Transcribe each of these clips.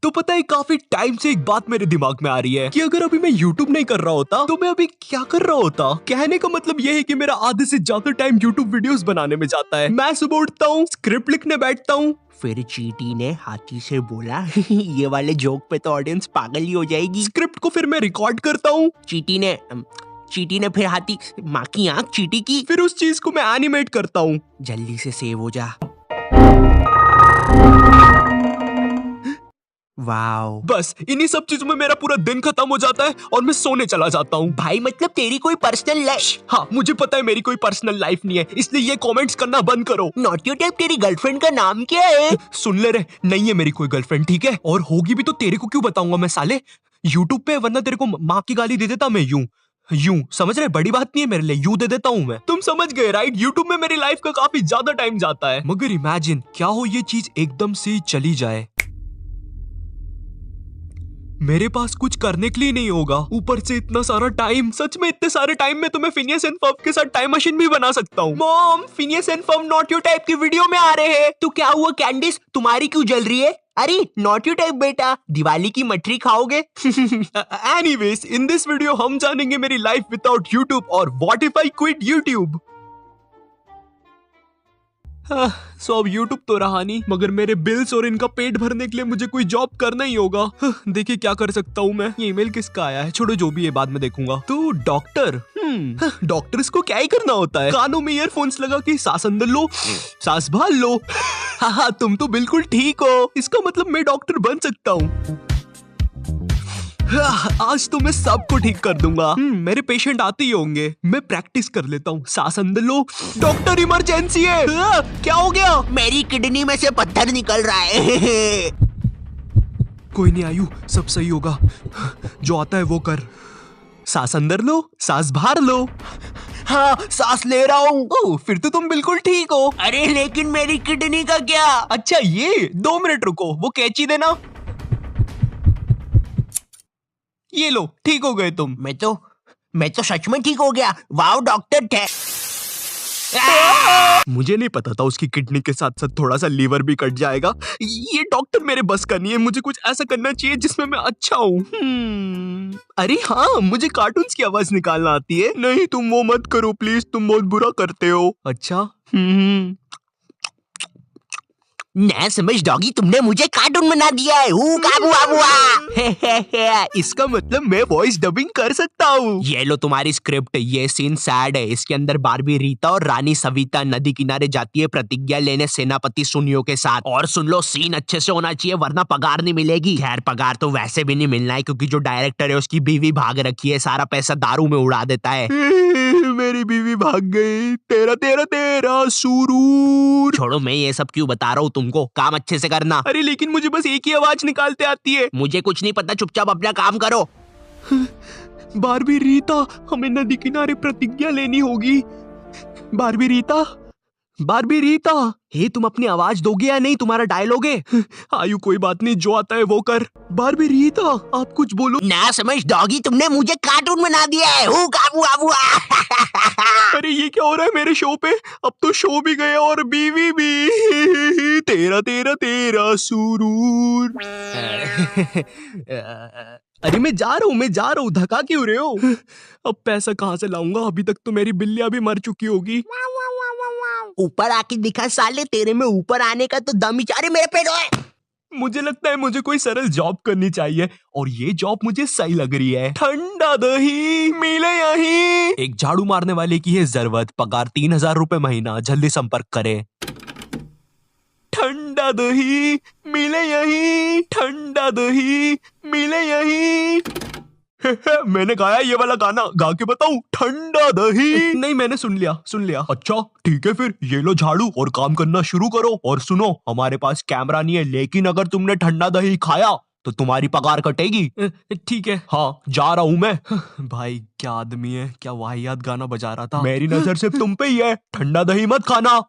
तो पता है काफी टाइम से एक बात मेरे दिमाग में आ रही है कि अगर अभी मैं YouTube नहीं कर रहा होता तो मैं अभी क्या कर रहा होता। कहने का मतलब ये है कि मेरा आधे से ज्यादा टाइम YouTube वीडियोस बनाने में जाता है। मैं सुबह उठता हूँ, स्क्रिप्ट लिखने बैठता हूँ, फिर चींटी ने हाथी से बोला ये वाले जोक पे तो ऑडियंस पागल ही हो जाएगी। स्क्रिप्ट को फिर मैं रिकॉर्ड करता हूँ। चींटी ने फिर हाथी माँ की आंख चींटी की। फिर उस चीज को मैं एनिमेट करता हूँ। जल्दी से सेव हो जा। वाओ, बस इन्हीं सब चीजों में मेरा पूरा दिन खत्म हो जाता है और मैं सोने चला जाता हूँ। भाई मतलब तेरी कोई पर्सनल लाइफ? हाँ मुझे पता है मेरी कोई पर्सनल लाइफ नहीं है, इसलिए ये कमेंट्स करना बंद करो। नॉट योर टाइप तेरी गर्लफ्रेंड का नाम क्या है? सुन ले रे, नहीं है मेरी कोई गर्लफ्रेंड, ठीक है? और होगी भी तो तेरे को क्यों बताऊंगा मैं साले, यूट्यूब पे, वरना तेरे को माँ की गाली दे देता मैं यूं समझ रहे, बड़ी बात नहीं है मेरे लिए, यूं दे देता हूं मैं। तुम समझ गए राइट? यूट्यूब में मेरी लाइफ का काफी ज्यादा टाइम जाता है। मगर इमेजिन क्या हो ये चीज एकदम से चली जाए, मेरे पास कुछ करने के लिए नहीं होगा, ऊपर से इतना सारा टाइम। सच में इतने सारे टाइम में तो मैं फिनियस एंड फर्ब के साथ टाइम मशीन भी बना सकता हूँ। Mom, Phineas and Ferb not your type की वीडियो में आ रहे हैं। तो क्या हुआ कैंडिस, तुम्हारी क्यों जल रही है? अरे नॉट योर टाइप बेटा, दिवाली की मठरी खाओगे? एनीवेज, इन दिस वीडियो हम जानेंगे मेरी लाइफ विदाउट यूट्यूब और what if I quit YouTube. So अब यूट्यूब तो रहा नहीं, मगर मेरे बिल्स और इनका पेट भरने के लिए मुझे कोई जॉब करना ही होगा। देखिए क्या कर सकता हूँ मैं। ये ईमेल किसका आया है, छोड़ो जो भी है बाद में देखूंगा। तो डॉक्टर, डॉक्टर्स को क्या ही करना होता है, कानों में ईयरफोन्स लगा के सांस अंदर लो, सांस बाहर लो। हाँ तुम तो बिल्कुल ठीक हो, इसका मतलब मैं डॉक्टर बन सकता हूँ। आज तो मैं सबको ठीक कर दूंगा। मेरे पेशेंट आते ही होंगे, मैं प्रैक्टिस कर लेता हूँ। सांस अंदर लो, डॉक्टर इमरजेंसी है। क्या हो गया? मेरी किडनी में से पत्थर निकल रहा है। कोई नहीं आयु, सब सही होगा, जो आता है वो कर। सांस अंदर लो, सांस बाहर लो। हाँ सांस ले रहा हूँ। ओह, फिर तो तुम बिल्कुल ठीक हो। अरे लेकिन मेरी किडनी का क्या? अच्छा ये, 2 मिनट रुको, वो कैंची देना। ये लो, ठीक हो गए तुम। मैं तो सच में ठीक हो गया। वाओ डॉक्टर थे। मुझे नहीं पता था उसकी किडनी के साथ साथ थोड़ा सा लीवर भी कट जाएगा। ये डॉक्टर मेरे बस का नहीं है, मुझे कुछ ऐसा करना चाहिए जिसमें मैं अच्छा हूँ। अरे हाँ, मुझे कार्टून्स की आवाज निकालना आती है। नहीं तुम वो मत करो प्लीज, तुम बहुत बुरा करते हो। अच्छा ना समझ डॉगी, तुमने मुझे कार्टून बना दिया है। इसका मतलब मैं वॉइस डबिंग कर सकता हूँ। ये लो तुम्हारी स्क्रिप्ट। ये सीन सैड है, इसके अंदर बारबी रीता और रानी सविता नदी किनारे जाती है प्रतिज्ञा लेने सेनापति सुनियो के साथ। और सुन लो, सीन अच्छे से होना चाहिए वरना पगार नहीं मिलेगी। खैर पगार तो वैसे भी नहीं मिलना है क्योंकि जो डायरेक्टर है उसकी बीवी भाग रखी है, सारा पैसा दारू में उड़ा देता है। मेरी बीवी भाग गई, तेरा तेरा तेरा सुरूर। छोड़ो, मैं ये सब क्यों बता रहा हूँ तुमको, काम अच्छे से करना। अरे लेकिन मुझे बस एक ही आवाज निकालते आती है। मुझे कुछ नहीं पता, चुपचाप अपना काम करो। बारबी रीता, हमें नदी किनारे प्रतिज्ञा लेनी होगी। बारबी रीता, बारबी रीता, हे तुम अपनी आवाज दोगे या नहीं? तुम्हारा डायलॉग है। आयु कोई बात नहीं, जो आता है वो कर। बारबी रीता आप कुछ बोलो। ना समझ डॉगी, तुमने मुझे कार्टून बना दिया है। अरे ये क्या हो रहा है मेरे शो पे? अब तो शो भी गया और बीवी भी। तेरा तेरा तेरा सुरूर। अरे मैं जा रहा हूँ, धक्का क्यों रहे हो? अब पैसा कहाँ से लाऊंगा? अभी तक तो मेरी बिल्लियां भी मर चुकी होगी। ऊपर आके दिखा साले, तेरे में ऊपर आने का तो दम ही। अरे मेरे पेट है। मुझे लगता है मुझे कोई सरल जॉब करनी चाहिए और ये जॉब मुझे सही लग रही है। ठंडा दही मिले यहीं। एक झाड़ू मारने वाले की है जरूरत, पगार 3000 रुपए महीना, जल्दी संपर्क करें। ठंडा दही मिले यहीं, ठंडा दही मिले यहीं। मैंने गाया ये वाला गाना, गा के बताऊं? ठंडा दही। नहीं मैंने सुन लिया। अच्छा ठीक है, फिर ये लो झाड़ू और काम करना शुरू करो। और सुनो, हमारे पास कैमरा नहीं है, लेकिन अगर तुमने ठंडा दही खाया तो तुम्हारी पगार कटेगी। ठीक है, हाँ जा रहा हूँ मैं। भाई क्या आदमी है, क्या वाहियात गाना बजा रहा था। मेरी नजर सिर्फ तुम पे ही है, ठंडा दही मत खाना।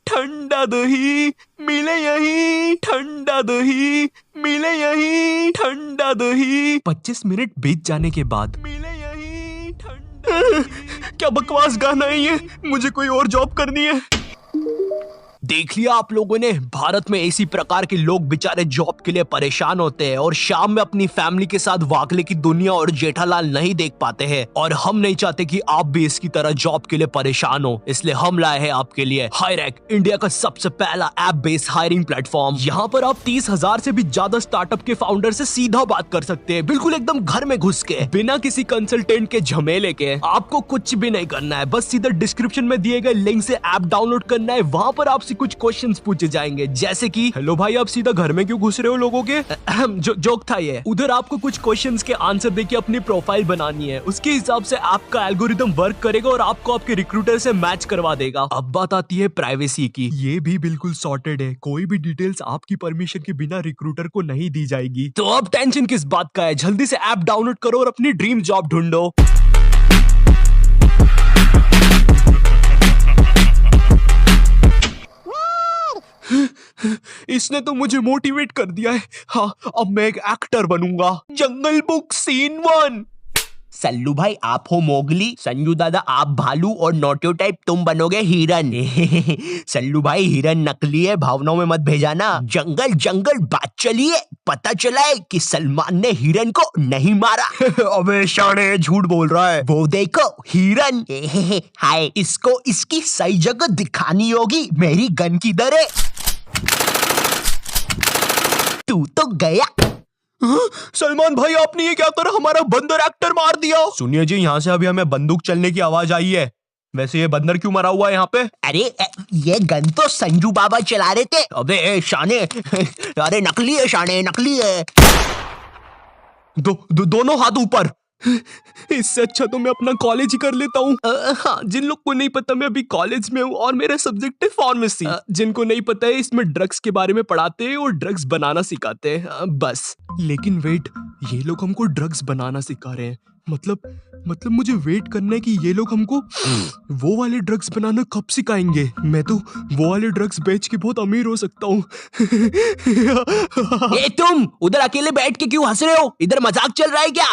ठंडा दही मिले यहीं, ठंडा दही मिले यहीं, ठंडा दही। 25 मिनट बीत जाने के बाद मिले यहीं ठंडा। क्या बकवास गाना है ये, मुझे कोई और जॉब करनी है। देख लिया आप लोगों ने, भारत में इसी प्रकार के लोग बेचारे जॉब के लिए परेशान होते हैं और शाम में अपनी फैमिली के साथ वाकले की दुनिया और जेठालाल नहीं देख पाते हैं। और हम नहीं चाहते कि आप भी इसकी तरह जॉब के लिए परेशान हो, इसलिए हम लाए हैं आपके लिए हायरैक, इंडिया का सबसे पहला ऐप बेस्ड हायरिंग प्लेटफॉर्म। यहाँ पर आप 30,000 से भी ज्यादा स्टार्टअप के फाउंडर से सीधा बात कर सकते हैं, बिल्कुल एकदम घर में घुस के, बिना किसी कंसल्टेंट के झमेले के। आपको कुछ भी नहीं करना है, बस सीधा डिस्क्रिप्शन में दिए गए लिंक से ऐप डाउनलोड करना है। वहाँ पर आपसे कुछ क्वेश्चंस पूछे जाएंगे, जैसे कि हेलो भाई आप सीधा घर में क्यों घुस रहे हो लोगों के, जोक था ये। उधर आपको कुछ क्वेश्चंस के आंसर देके अपनी प्रोफाइल बनानी है, उसके हिसाब से आपका एल्गोरिदम वर्क करेगा और आपको आपके रिक्रूटर से मैच करवा देगा। अब बात आती है प्राइवेसी की, ये भी बिल्कुल सॉर्टेड है, कोई भी डिटेल्स आपकी परमिशन के बिना रिक्रूटर को नहीं दी जाएगी। तो अब टेंशन किस बात का है, जल्दी से ऐप डाउनलोड करो और अपनी ड्रीम जॉब ढूंढो। इसने तो मुझे मोटिवेट कर दिया है। हाँ, अब मैं एक एक्टर बनूंगा। जंगल बुक सीन 1। सल्लू भाई आप हो मोगली, संजू दादा आप भालू और नोटियो टाइप तुम बनोगे हिरन। सल्लू भाई हिरन नकली है, भावनाओं में मत भेजाना। जंगल जंगल बात चलिए, पता चला है कि सलमान ने हिरन को नहीं मारा। अबे शाने झूठ बोल रहा है। वो देखो हिरन। हाय, इसको इसकी सही जगह दिखानी होगी। मेरी गन किधर है? तू तो गया। सलमान भाई आपने ये क्या करा, हमारा बंदर एक्टर मार दिया। सुनिए जी, यहाँ से अभी हमें बंदूक चलने की आवाज आई है। वैसे ये बंदर क्यों मरा हुआ है यहाँ पे? अरे ये गन तो संजू बाबा चला रहे थे। अबे शाने, अरे नकली है शाने, नकली है। दोनों हाथ ऊपर। इससे अच्छा तो मैं अपना कॉलेज ही कर लेता हूँ। हाँ, जिन लोग को नहीं पता मैं अभी कॉलेज में हूँ और मेरा सब्जेक्ट है फार्मेसी। जिनको नहीं पता है इसमें ड्रग्स के बारे में पढ़ाते हैं और ड्रग्स बनाना सिखाते हैं बस। लेकिन वेट, ये लोग हमको ड्रग्स बनाना सिखा रहे हैं, मतलब मुझे वेट करना है कि ये लोग हमको वो वाले ड्रग्स बनाना कब सिखाएंगे। मैं तो वो वाले ड्रग्स बेच के बहुत अमीर हो सकता हूँ। ए तुम उधर अकेले बैठ के क्यों हंस रहे हो? इधर मजाक चल रहा है क्या?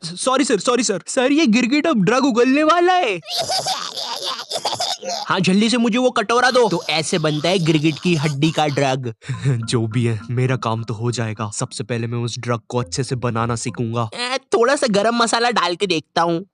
Sorry sir. सर ये गिरगिट अब ड्रग उगलने वाला है। हाँ जल्दी से मुझे वो कटोरा दो। तो ऐसे बनता है गिरगिट की हड्डी का ड्रग। जो भी है मेरा काम तो हो जाएगा। सबसे पहले मैं उस ड्रग को अच्छे से बनाना सीखूंगा। थोड़ा सा गरम मसाला डाल के देखता हूँ।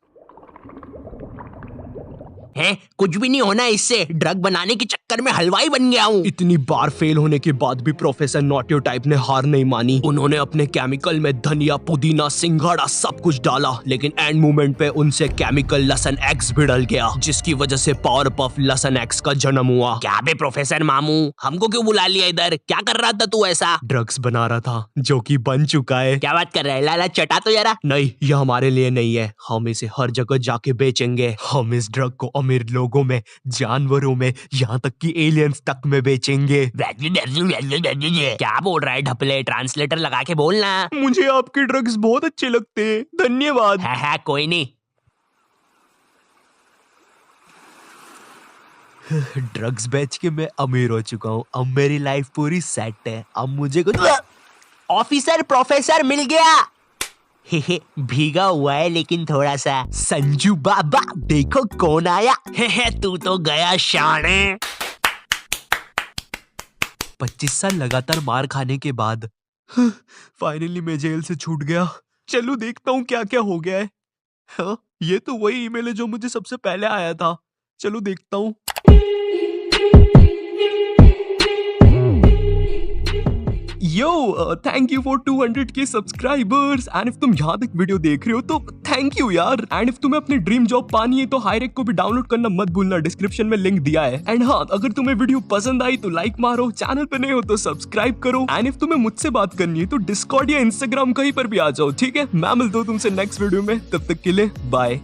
है कुछ भी नहीं होना इससे, ड्रग बनाने के चक्कर में हलवाई बन गया हूँ। इतनी बार फेल होने के बाद भी प्रोफेसर नोटियो टाइप ने हार नहीं मानी। उन्होंने अपने केमिकल में धनिया, पुदीना, सिंघाड़ा सब कुछ डाला, लेकिन एंड मोमेंट पे उनसे केमिकल लसन एक्स भी डल गया, जिसकी वजह से पावर पफ लसन एक्स का जन्म हुआ। क्या बे प्रोफेसर मामू, हमको क्यों बुला लिया इधर? क्या कर रहा था तू ऐसा? ड्रग्स बना रहा था जो कि बन चुका है। क्या बात कर रहा है? लाला चटा तो जरा। नहीं, ये हमारे लिए नहीं है, हम इसे हर जगह जाके बेचेंगे। हम इस ड्रग को अमीर लोगों में, जानवरों में, यहाँ तक कि एलियंस तक में बेचेंगे। क्या बोल रहा है ढपले? ट्रांसलेटर लगा के बोलना। मुझे आपके ड्रग्स बहुत अच्छे लगते हैं, धन्यवाद। है कोई नहीं। ड्रग्स बेच के मैं अमीर हो चुका हूँ, अब मेरी लाइफ पूरी सेट है। अब मुझे कुछ ऑफिसर प्रोफेसर मिल गया। भीगा हुआ है लेकिन थोड़ा सा। संजू बाबा देखो कौन आया। तू तो गया शाने। 25 साल लगातार मार खाने के बाद फाइनली मैं जेल से छूट गया। चलो देखता हूँ क्या क्या हो गया है। हाँ, ये तो वही ईमेल है जो मुझे सबसे पहले आया था। चलो देखता हूँ। Thank you for 200K subscribers. And if तुम यहाँ तक वीडियो देख रहे हो तो थैंक यू यार। एंड इफ तुम्हें अपनी ड्रीम जॉब पानी है तो हायरैक को भी डाउनलोड करना मत भूलना, डिस्क्रिप्शन में लिंक दिया है। एंड हाँ, अगर तुम्हें वीडियो पसंद आई तो लाइक मारो, चैनल पे नए हो तो सब्सक्राइब करो। एंड इफ तुम्हें मुझसे बात करनी है तो डिस्कॉर्ड या इंस्टाग्राम कहीं पर भी आ जाओ, ठीक है? मैं मिलता हूँ तुमसे नेक्स्ट वीडियो में, तब तक के लिए बाय।